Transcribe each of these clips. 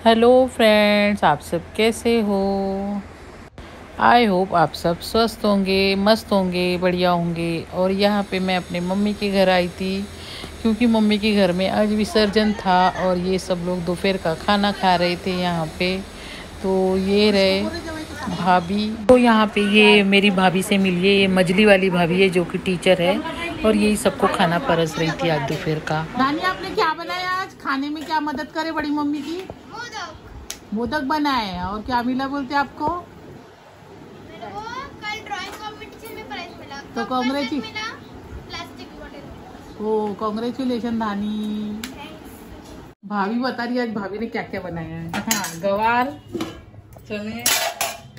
Hello friends, आप सब कैसे हो। आई होप आप सब स्वस्थ होंगे, मस्त होंगे, बढ़िया होंगे। और यहाँ पे मैं अपने मम्मी के घर आई थी क्योंकि मम्मी के घर में आज विसर्जन था और ये सब लोग दोपहर का खाना खा रहे थे यहाँ पे। तो ये रहे भाभी। तो यहाँ पे ये मेरी भाभी से मिलिए, ये मजली वाली भाभी है जो कि टीचर है और यही सबको खाना परस रही थी आज दोपहर का। नानी, आपने क्या बनाया आज खाने में? क्या मदद करे बड़ी मम्मी की? मोदक बनाए। और क्या मिला बोलते आपको? मेरे को कल ड्राइंग कंपटीशन में प्राइज मिला। तो कांग्रेचुलेशन धानी। भाभी बता रही है आज भाभी ने क्या क्या बनाया है। हाँ, गवार, चने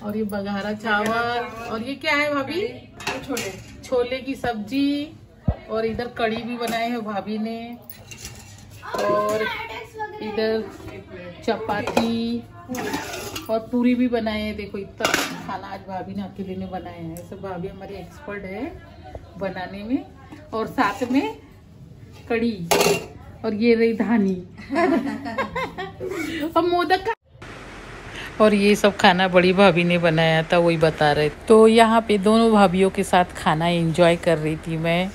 और ये बघारा चावल। और ये क्या है भाभी? छोले की सब्जी। और इधर कढ़ी भी बनाए है भाभी ने। और इधर चपाती और पूरी भी बनाए हैं। देखो इतना खाना आज भाभी ने अकेले ने बनाया है। सब भाभी हमारी एक्सपर्ट है बनाने में। और साथ में कढ़ी और ये रही धानी और मोदक का। और ये सब खाना बड़ी भाभी ने बनाया था, वही बता रहे। तो यहाँ पे दोनों भाभीों के साथ खाना एंजॉय कर रही थी मैं,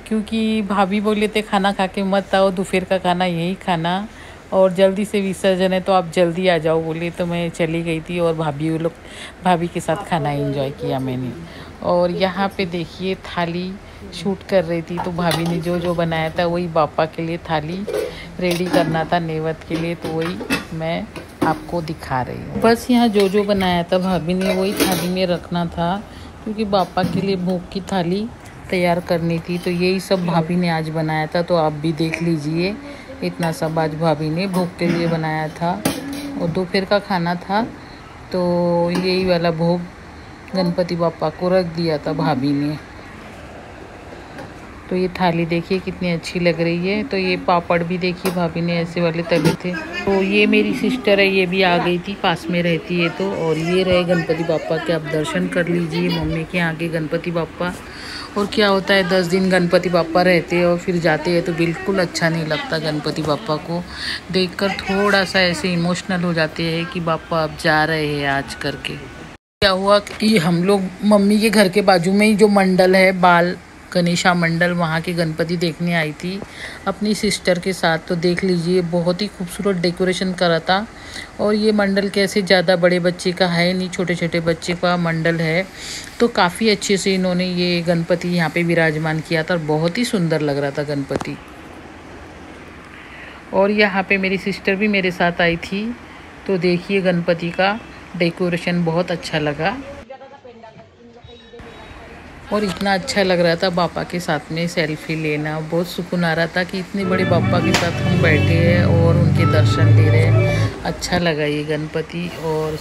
क्योंकि भाभी बोले थे खाना खा के मत आओ, दोपहर का खाना यही खाना और जल्दी से विसर्जन है तो आप जल्दी आ जाओ बोले। तो मैं चली गई थी और भाभी के साथ खाना एंजॉय किया मैंने। और यहाँ पे देखिए थाली शूट कर रही थी, तो भाभी ने जो जो बनाया था वही बापा के लिए थाली रेडी करना था नेवत के लिए, तो वही मैं आपको दिखा रही हूँ। बस यहाँ जो जो बनाया था भाभी ने वही थाली में रखना था, क्योंकि बापा के लिए भोग की थाली तैयार करनी थी। तो यही सब भाभी ने आज बनाया था, तो आप भी देख लीजिए। इतना सब आज भाभी ने भोग के लिए बनाया था और दोपहर का खाना था। तो यही वाला भोग गणपति बापा को रख दिया था भाभी ने। तो ये थाली देखिए कितनी अच्छी लग रही है। तो ये पापड़ भी देखिए भाभी ने ऐसे वाले तले थे। तो ये मेरी सिस्टर है, ये भी आ गई थी, पास में रहती है। तो और ये रहे गणपति बापा के, आप दर्शन कर लीजिए मम्मी के यहाँ के गणपति बापा। और क्या होता है 10 दिन गणपति बापा रहते हैं और फिर जाते हैं तो बिल्कुल अच्छा नहीं लगता। गणपति बापा को देखकर थोड़ा सा ऐसे इमोशनल हो जाते हैं कि बापा अब जा रहे हैं आज करके। क्या हुआ कि हम लोग मम्मी के घर के बाजू में ही जो मंडल है, बाल गणेशा मंडल, वहाँ के गणपति देखने आई थी अपनी सिस्टर के साथ। तो देख लीजिए बहुत ही खूबसूरत डेकोरेशन करा था। और ये मंडल कैसे ज़्यादा बड़े बच्चे का है नहीं, छोटे छोटे बच्चे का मंडल है। तो काफ़ी अच्छे से इन्होंने ये गणपति यहाँ पे विराजमान किया था और बहुत ही सुंदर लग रहा था गणपति। और यहाँ पे मेरी सिस्टर भी मेरे साथ आई थी। तो देखिए गणपति का डेकोरेशन बहुत अच्छा लगा और इतना अच्छा लग रहा था बापा के साथ में सेल्फी लेना। बहुत सुकून आ रहा था कि इतने बड़े बापा के साथ हम बैठे हैं और उनके दर्शन ले रहे हैं। अच्छा लगा ये गणपति। और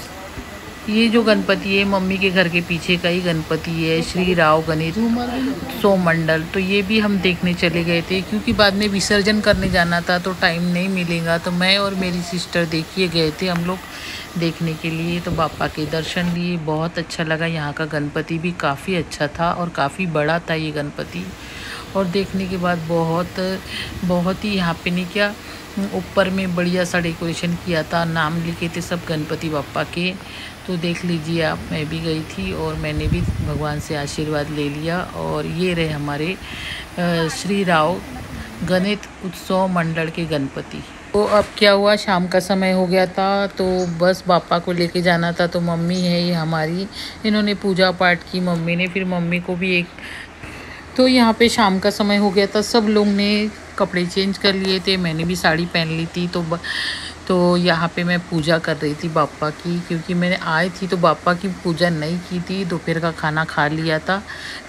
ये जो गणपति है मम्मी के घर के पीछे का ही गणपति है, श्री राव गणेश उत्सव मंडल। तो ये भी हम देखने चले गए थे, क्योंकि बाद में विसर्जन करने जाना था तो टाइम नहीं मिलेगा। तो मैं और मेरी सिस्टर देखिए गए थे हम लोग देखने के लिए। तो बापा के दर्शन लिए, बहुत अच्छा लगा। यहाँ का गणपति भी काफ़ी अच्छा था और काफ़ी बड़ा था ये गणपति। और देखने के बाद बहुत ही यहाँ पे नहीं क्या ऊपर में बढ़िया सा डेकोरेशन किया था, नाम लिखे थे सब गणपति बापा के। तो देख लीजिए आप, मैं भी गई थी और मैंने भी भगवान से आशीर्वाद ले लिया। और ये रहे हमारे श्री राव गणेश उत्सव मंडल के गणपति। तो अब क्या हुआ, शाम का समय हो गया था, तो बस बापा को लेके जाना था। तो मम्मी है ये हमारी, इन्होंने पूजा पाठ की मम्मी ने, फिर मम्मी को भी एक। तो यहाँ पे शाम का समय हो गया था, सब लोग ने कपड़े चेंज कर लिए थे, मैंने भी साड़ी पहन ली थी। तो यहाँ पे मैं पूजा कर रही थी बापा की, क्योंकि मैंने आई थी तो बापा की पूजा नहीं की थी। दोपहर का खाना खा लिया था,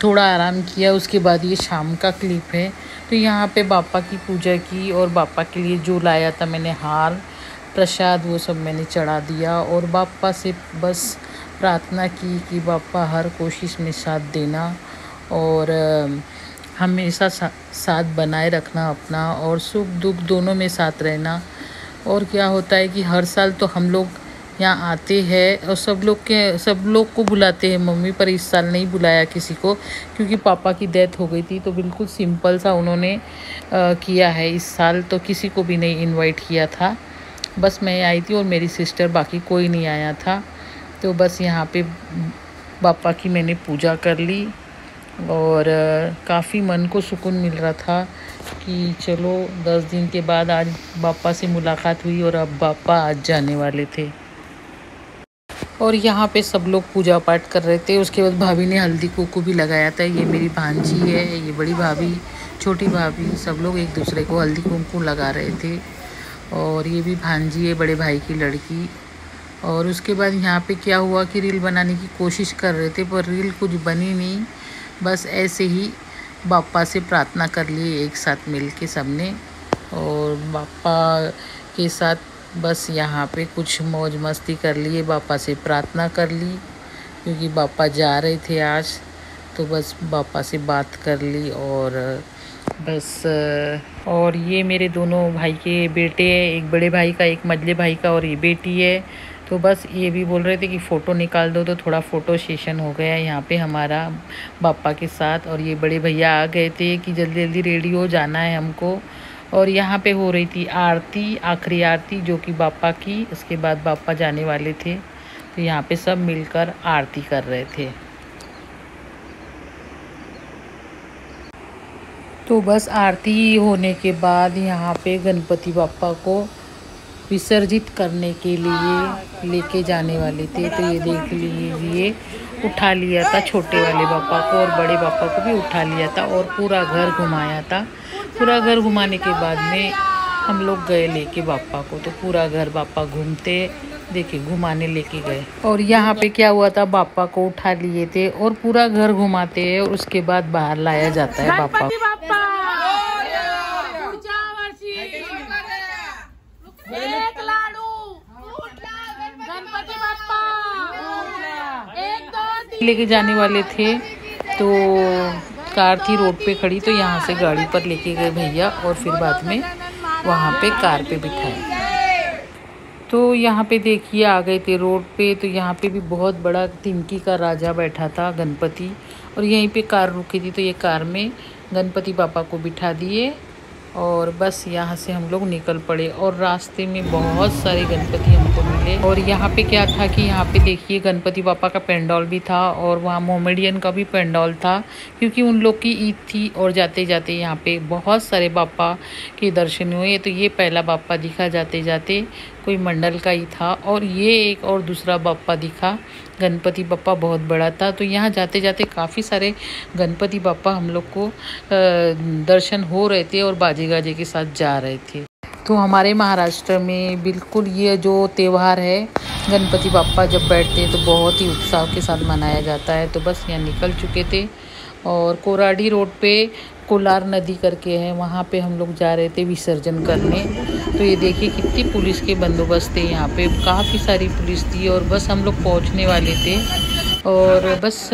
थोड़ा आराम किया, उसके बाद ये शाम का क्लिप है। तो यहाँ पे बापा की पूजा की और बापा के लिए जो लाया था मैंने हार प्रसाद वो सब मैंने चढ़ा दिया। और बापा से बस प्रार्थना की कि बापा हर कोशिश में साथ देना और हमेशा साथ बनाए रखना अपना, और सुख दुख दोनों में साथ रहना। और क्या होता है कि हर साल तो हम लोग यहाँ आते हैं और सब लोग को बुलाते हैं मम्मी, पर इस साल नहीं बुलाया किसी को, क्योंकि पापा की डेथ हो गई थी। तो बिल्कुल सिंपल सा उन्होंने किया है इस साल, तो किसी को भी नहीं इनवाइट किया था। बस मैं आई थी और मेरी सिस्टर, बाकी कोई नहीं आया था। तो बस यहाँ पे बापा की मैंने पूजा कर ली और काफ़ी मन को सुकून मिल रहा था कि चलो 10 दिन के बाद आज बापा से मुलाकात हुई और अब बापा आज जाने वाले थे। और यहाँ पे सब लोग पूजा पाठ कर रहे थे। उसके बाद भाभी ने हल्दी कुमकुम भी लगाया था। ये मेरी भांजी है, ये बड़ी भाभी, छोटी भाभी, सब लोग एक दूसरे को हल्दी कुमकुम लगा रहे थे। और ये भी भांजी है, बड़े भाई की लड़की। और उसके बाद यहाँ पे क्या हुआ कि रील बनाने की कोशिश कर रहे थे पर रील कुछ बनी नहीं। बस ऐसे ही बापा से प्रार्थना कर लिए एक साथ मिल के सबने, और बापा के साथ बस यहाँ पे कुछ मौज मस्ती कर लिए, बापा से प्रार्थना कर ली क्योंकि बापा जा रहे थे आज। तो बस बापा से बात कर ली और बस। और ये मेरे दोनों भाई के बेटे हैं, एक बड़े भाई का, एक मझले भाई का, और ये बेटी है। तो बस ये भी बोल रहे थे कि फ़ोटो निकाल दो, तो थोड़ा फ़ोटो सेशन हो गया यहाँ पे हमारा बापा के साथ। और ये बड़े भैया आ गए थे कि जल्दी जल्दी रेडी हो जाना है हमको। और यहाँ पे हो रही थी आरती, आखिरी आरती जो कि बापा की, उसके बाद बापा जाने वाले थे। तो यहाँ पे सब मिलकर आरती कर रहे थे। तो बस आरती होने के बाद यहाँ पे गणपति बापा को विसर्जित करने के लिए लेके जाने वाले थे। तो ये देख लीजिए, उठा लिया था छोटे वाले बापा को और बड़े बापा को भी उठा लिया था और पूरा घर घुमाया था। पूरा घर घुमाने के बाद में हम लोग गए लेके बापा को। तो पूरा घर बापा घूमते, देखिए घुमाने लेके गए। और यहाँ पे क्या हुआ था, बापा को उठा लिए थे और पूरा घर घुमाते हैं और उसके बाद बाहर लाया जाता है बापा को। एक लाडू गणपति बाप्पा, एक दो लेके जाने वाले थे। तो कार थी रोड पे खड़ी, तो यहाँ से गाड़ी पर लेके गए भैया और फिर बाद में वहाँ पे कार पे बिठाए। तो यहाँ पे देखिए आ गए थे रोड पे। तो यहाँ पे भी बहुत बड़ा तिनकी का राजा बैठा था गणपति, और यहीं पे कार रुकी थी। तो ये कार में गणपति बापा को बिठा दिए और बस यहाँ से हम लोग निकल पड़े। और रास्ते में बहुत सारे गणपति हमको मिले। और यहाँ पे क्या था कि यहाँ पे देखिए गणपति बापा का पेंडॉल भी था और वहाँ मोमेडियन का भी पेंडॉल था, क्योंकि उन लोग की ईद थी। और जाते जाते यहाँ पे बहुत सारे बापा के दर्शन हुए। तो ये पहला बापा दिखा जाते जाते, कोई मंडल का ही था। और ये एक और दूसरा बापा दिखा, गणपति बापा बहुत बड़ा था। तो यहाँ जाते जाते काफ़ी सारे गणपति बापा हम लोग को दर्शन हो रहे थे और बाजे गाजे के साथ जा रहे थे। तो हमारे महाराष्ट्र में बिल्कुल ये जो त्यौहार है, गणपति बापा जब बैठते हैं तो बहुत ही उत्साह के साथ मनाया जाता है। तो बस यहाँ निकल चुके थे और कोराडी रोड पे कोलार नदी करके है, वहाँ पे हम लोग जा रहे थे विसर्जन करने। तो ये देखिए कितनी पुलिस के बंदोबस्त थे यहाँ पे, काफ़ी सारी पुलिस थी। और बस हम लोग पहुँचने वाले थे और बस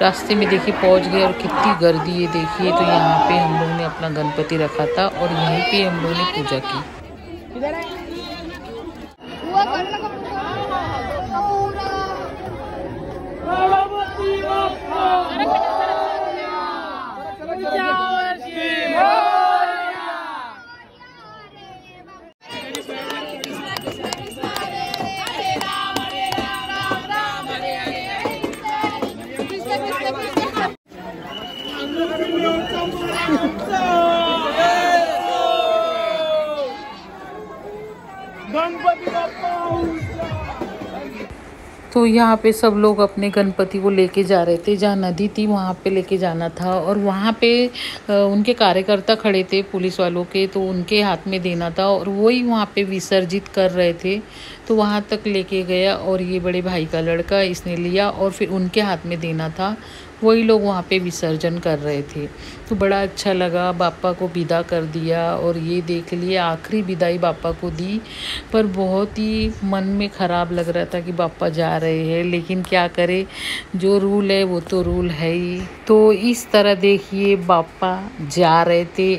रास्ते में देखिए पहुँच गए और कितनी गर्दी है देखिए। तो यहाँ पे हम लोग ने अपना गणपति रखा था और यहीं पे हम लोगों ने पूजा की। तो यहाँ पे सब लोग अपने गणपति को लेके जा रहे थे, जहाँ नदी थी वहाँ पे लेके जाना था। और वहाँ पे उनके कार्यकर्ता खड़े थे पुलिस वालों के, तो उनके हाथ में देना था और वही वहाँ पे विसर्जित कर रहे थे। तो वहाँ तक लेके गया और ये बड़े भाई का लड़का, इसने लिया और फिर उनके हाथ में देना था, वही लोग वहाँ पे विसर्जन कर रहे थे। तो बड़ा अच्छा लगा, बापा को विदा कर दिया। और ये देख लिए आखिरी विदाई बापा को दी, पर बहुत ही मन में ख़राब लग रहा था कि बापा जा रहे हैं, लेकिन क्या करे, जो रूल है वो तो रूल है ही। तो इस तरह देखिए बापा जा रहे थे।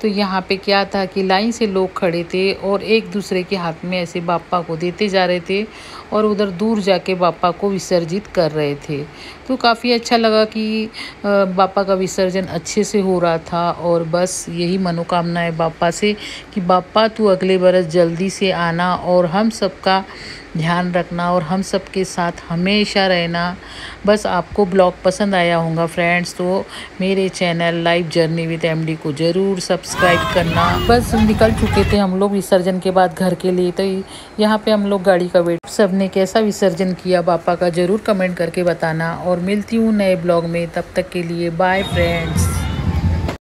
तो तो यहाँ पे क्या था कि लाइन से लोग खड़े थे और एक दूसरे के हाथ में ऐसे बापा को देते जा रहे थे और उधर दूर जाके बापा को विसर्जित कर रहे थे। तो काफ़ी अच्छा लगा कि बापा का विसर्जन अच्छे से हो रहा था। और बस यही मनोकामना है बापा से कि बापा तू अगले बरस जल्दी से आना और हम सबका ध्यान रखना और हम सबके साथ हमेशा रहना। बस आपको ब्लॉग पसंद आया होगा फ्रेंड्स, तो मेरे channel life journey with MD को ज़रूर सब्सक्राइब करना। बस निकल चुके थे हम लोग विसर्जन के बाद घर के लिए, तो यहाँ पे हम लोग गाड़ी का वेट। सबने कैसा विसर्जन किया बापा का ज़रूर कमेंट करके बताना और मिलती हूँ नए ब्लॉग में। तब तक के लिए बाय फ्रेंड्स।